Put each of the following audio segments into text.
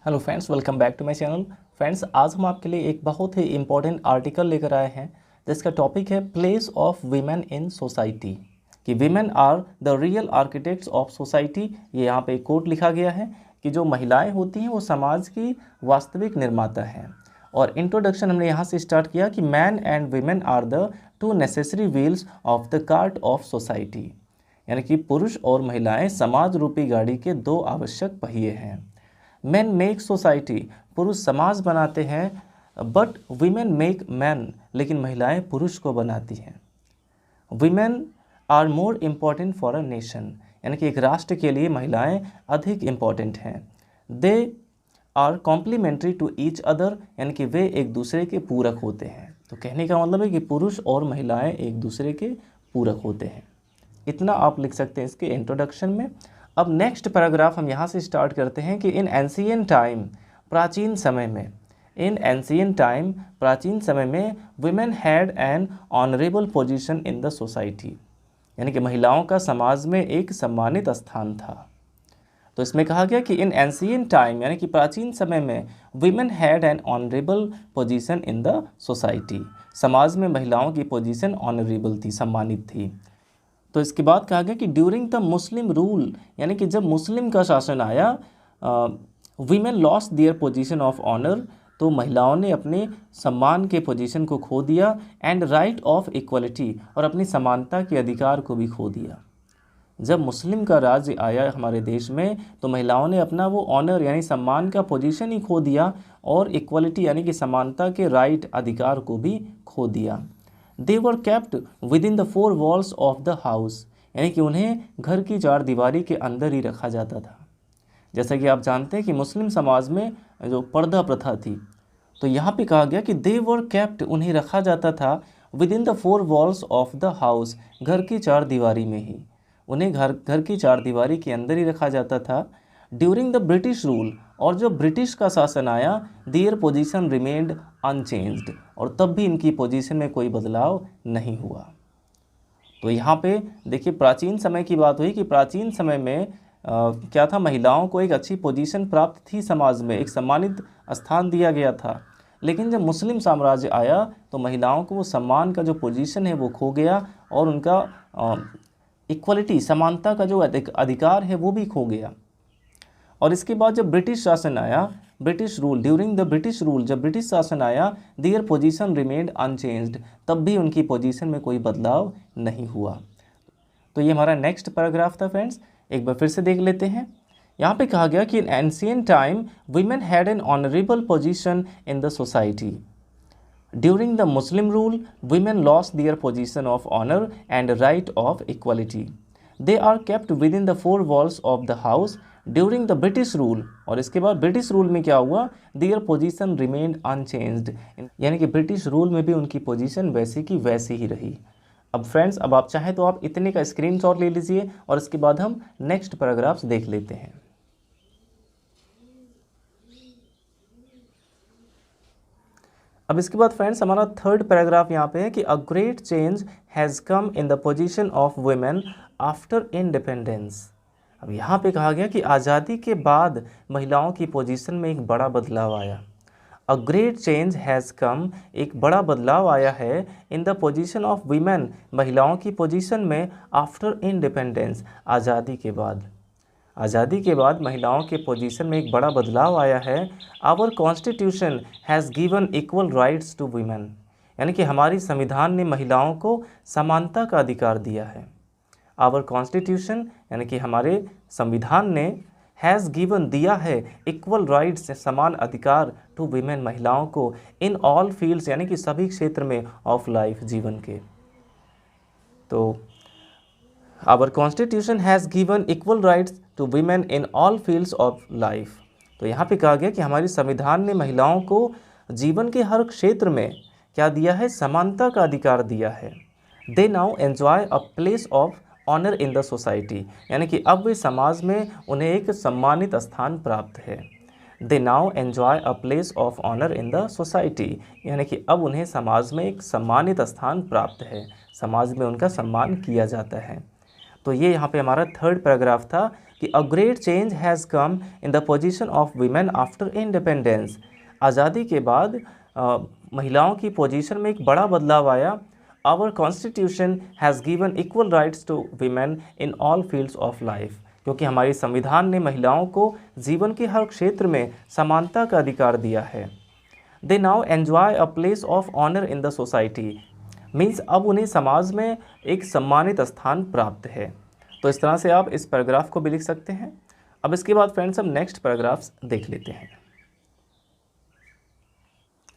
Hello friends, welcome back to my channel. Friends, आज हम आपके लिए एक बहुत ही इम्पोर्टेंट आर्टिकल लेकर आए हैं जिसका टॉपिक है place of women in society, कि women are the real architects of society. ये यहाँ पे एक कोट लिखा गया है कि जो महिलाएं होती हैं वो समाज की वास्तविक निर्माता हैं। और इंट्रोडक्शन हमने यहाँ से स्टार्ट किया कि man and women are the two necessary wheels of the cart of society, यानी कि पुरुष और महिलाएं समाज रूपी गाड़ी के दो आवश्यक पहिए हैं। मैन मेक सोसाइटी, पुरुष समाज बनाते हैं, बट वीमेन मेक मैन, लेकिन महिलाएं पुरुष को बनाती हैं। Women are more important for a nation, यानी कि एक राष्ट्र के लिए महिलाएं अधिक इम्पॉर्टेंट हैं। They are complementary to each other, यानी कि वे एक दूसरे के पूरक होते हैं। तो कहने का मतलब है कि पुरुष और महिलाएं एक दूसरे के पूरक होते हैं। इतना आप लिख सकते हैं इसके इंट्रोडक्शन में। अब नेक्स्ट पैराग्राफ हम यहाँ से स्टार्ट करते हैं कि इन एंशियंट टाइम, प्राचीन समय में, इन एंशियंट टाइम, प्राचीन समय में, women had an honourable position in the society, यानी कि महिलाओं का समाज में एक सम्मानित स्थान था। तो इसमें कहा गया कि इन एंशियंट टाइम, यानी कि प्राचीन समय में, women had an honourable position in the society, समाज में महिलाओं की पोजीशन ऑनरेबल थी, सम्मानित थी। तो इसके बाद कहा गया कि ड्यूरिंग द मुस्लिम रूल, यानी कि जब मुस्लिम का शासन आया, women lost their position of honour, तो महिलाओं ने अपने सम्मान के पोजीशन को खो दिया, एंड राइट ऑफ इक्वलिटी, और अपनी समानता के अधिकार को भी खो दिया। जब मुस्लिम का राज्य आया हमारे देश में तो महिलाओं ने अपना वो ऑनर यानी सम्मान का पोजीशन ही खो दिया, और इक्वलिटी यानी कि समानता के राइट, अधिकार को भी खो दिया। They were kept with in the four walls of the house, यानी कि उन्हें घर की चार दीवारी के अंदर ही रखा जाता था। जैसा कि आप जानते हैं कि मुस्लिम समाज में जो पर्दा प्रथा थी, तो यहाँ पे कहा गया कि दे वर केप्ट, उन्हें रखा जाता था, with in the four walls of the house, घर की चार दीवारी में ही, उन्हें घर की चार दीवारी के अंदर ही रखा जाता था। ड्यूरिंग द ब्रिटिश रूल, और जब ब्रिटिश का शासन आया, देयर पोजीशन रिमेन्ड अनचेंज्ड, और तब भी इनकी पोजीशन में कोई बदलाव नहीं हुआ। तो यहाँ पे देखिए प्राचीन समय की बात हुई कि प्राचीन समय में क्या था, महिलाओं को एक अच्छी पोजीशन प्राप्त थी, समाज में एक सम्मानित स्थान दिया गया था। लेकिन जब मुस्लिम साम्राज्य आया तो महिलाओं को वो सम्मान का जो पोजीशन है वो खो गया, और उनका इक्वलिटी, समानता का जो अधिकार है वो भी खो गया। और इसके बाद जब ब्रिटिश शासन आया, British rule, during the British rule, जब ब्रिटिश शासन आया, देयर पोजीशन रिमेन्ड अनचेंज्ड, तब भी उनकी पोजीशन में कोई बदलाव नहीं हुआ। तो ये हमारा नेक्स्ट पैराग्राफ था फ्रेंड्स, एक बार फिर से देख लेते हैं। यहाँ पे कहा गया कि in ancient time women had an honourable position in the society. During the Muslim rule, women lost their position of honor and right of equality. They are kept within the four walls of the house. During the British rule, और इसके बाद British rule में क्या हुआ, their position remained unchanged, यानी कि British rule में भी उनकी पोजीशन वैसी की वैसी ही रही। अब फ्रेंड्स, अब आप चाहें तो आप इतने का स्क्रीनशॉट ले लीजिए, और इसके बाद हम नेक्स्ट पैराग्राफ्स देख लेते हैं। अब इसके बाद फ्रेंड्स हमारा थर्ड पैराग्राफ यहाँ पे है कि a great change has come in the position of women after independence. अब यहाँ पे कहा गया कि आज़ादी के बाद महिलाओं की पोजीशन में एक बड़ा बदलाव आया। A great change has come, एक बड़ा बदलाव आया है, in the position of women, महिलाओं की पोजीशन में, आफ्टर इंडिपेंडेंस, आज़ादी के बाद। आज़ादी के बाद महिलाओं के पोजीशन में एक बड़ा बदलाव आया है। Our constitution has given equal rights to women, यानी कि हमारी संविधान ने महिलाओं को समानता का अधिकार दिया है। आवर कॉन्स्टिट्यूशन यानी कि हमारे संविधान ने, हैज़ गिवन, दिया है, इक्वल राइट्स, समान अधिकार, टू वीमेन, महिलाओं को, इन ऑल फील्ड्स, यानी कि सभी क्षेत्र में, ऑफ लाइफ, जीवन के। तो our constitution has given equal rights to women in all fields of life. तो यहाँ पे कहा गया कि हमारी संविधान ने महिलाओं को जीवन के हर क्षेत्र में क्या दिया है, समानता का अधिकार दिया है। They now enjoy a place of honour in the society, यानी कि अब वे समाज में उन्हें एक सम्मानित स्थान प्राप्त है। They now enjoy a place of honour in the society, यानी कि अब उन्हें समाज में एक सम्मानित स्थान प्राप्त है, समाज में उनका सम्मान किया जाता है। तो ये यहाँ पे हमारा थर्ड पैराग्राफ था कि a great change has come in the position of women after independence. आज़ादी के बाद महिलाओं की पोजीशन में एक बड़ा बदलाव आया। Our constitution has given equal rights to women in all fields of life, क्योंकि हमारी संविधान ने महिलाओं को जीवन के हर क्षेत्र में समानता का अधिकार दिया है। They now enjoy a place of honour in the society, means अब उन्हें समाज में एक सम्मानित स्थान प्राप्त है। तो इस तरह से आप इस पैराग्राफ को भी लिख सकते हैं। अब इसके बाद फ्रेंड्स हम नेक्स्ट पैराग्राफ्स देख लेते हैं।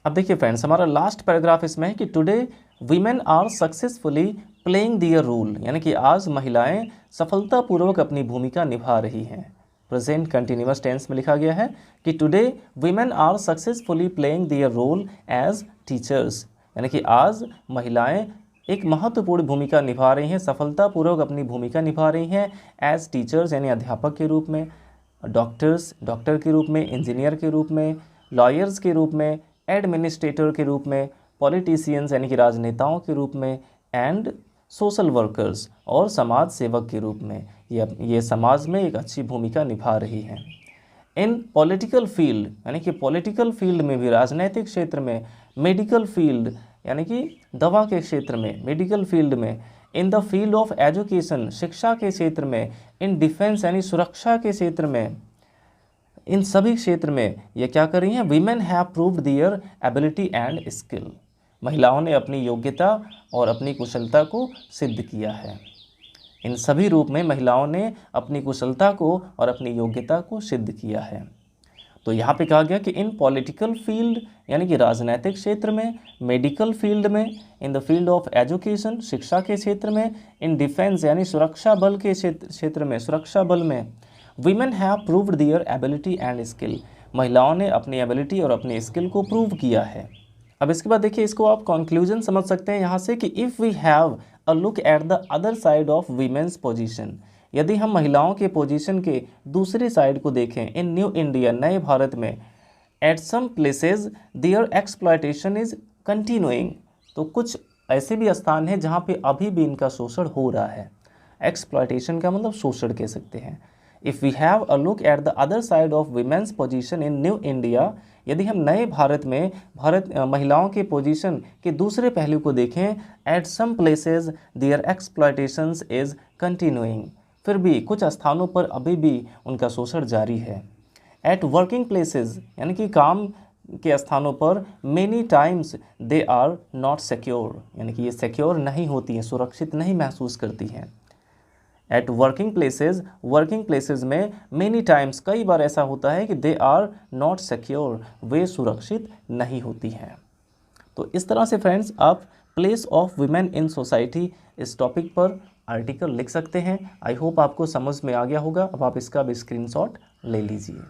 अब देखिए फ्रेंड्स, हमारा लास्ट पैराग्राफ इसमें है कि today women are successfully playing their role, यानी कि आज महिलाएं सफलतापूर्वक अपनी भूमिका निभा रही हैं। प्रेजेंट कंटिन्यूअस टेंस में लिखा गया है कि today women are successfully playing their role as teachers, यानी कि आज महिलाएं एक महत्वपूर्ण भूमिका निभा रही हैं, सफलतापूर्वक अपनी भूमिका निभा रही हैं एज टीचर्स, यानी अध्यापक के रूप में, डॉक्टर के रूप में, इंजीनियर के रूप में, लॉयर्स के रूप में, एडमिनिस्ट्रेटर के रूप में, पॉलिटिशियंस यानी कि राजनेताओं के रूप में, एंड सोशल वर्कर्स और समाज सेवक के रूप में ये समाज में एक अच्छी भूमिका निभा रही हैं। इन पॉलिटिकल फील्ड, यानी कि पॉलिटिकल फील्ड में भी, राजनैतिक क्षेत्र में, मेडिकल फील्ड यानी कि दवा के क्षेत्र में, मेडिकल फील्ड में, in the field of education शिक्षा के क्षेत्र में, इन डिफेंस यानी सुरक्षा के क्षेत्र में, इन सभी क्षेत्र में ये क्या कर रही हैं? Women have proved their ability and skill, महिलाओं ने अपनी योग्यता और अपनी कुशलता को सिद्ध किया है। इन सभी रूप में महिलाओं ने अपनी कुशलता को और अपनी योग्यता को सिद्ध किया है। तो यहाँ पे कहा गया कि इन पॉलिटिकल फील्ड यानी कि राजनीतिक क्षेत्र में, मेडिकल फील्ड में, in the field of education शिक्षा के क्षेत्र में, इन डिफेंस यानी सुरक्षा बल के क्षेत्र में, सुरक्षा बल में, women have proved their ability and skill, महिलाओं ने अपनी एबिलिटी और अपनी स्किल को प्रूव किया है। अब इसके बाद देखिए, इसको आप कंक्लूजन समझ सकते हैं यहाँ से कि if we have a look at the other side of women's position, यदि हम महिलाओं के पोजीशन के दूसरी साइड को देखें इन न्यू इंडिया नए भारत में, at some places there exploitation is continuing, तो कुछ ऐसे भी स्थान हैं जहाँ पे अभी भी इनका शोषण हो रहा है। एक्सप्लॉयटेशन का मतलब शोषण कह सकते हैं। If we have a look at the other side of women's position in new India, यदि हम नए भारत में महिलाओं के पोजीशन के दूसरे पहलू को देखें, at some places their exploitations is continuing, फिर भी कुछ स्थानों पर अभी भी उनका शोषण जारी है। एट वर्किंग प्लेसेस यानी कि काम के स्थानों पर, many times they are not secure, यानी कि ये सिक्योर नहीं होती हैं, सुरक्षित नहीं महसूस करती हैं। एट वर्किंग प्लेसेस में मेनी टाइम्स कई बार ऐसा होता है कि दे आर नॉट सिक्योर, वे सुरक्षित नहीं होती हैं। तो इस तरह से फ्रेंड्स आप place of women in society इस टॉपिक पर आर्टिकल लिख सकते हैं। आई होप आपको समझ में आ गया होगा। अब आप इसका भी स्क्रीनशॉट ले लीजिए।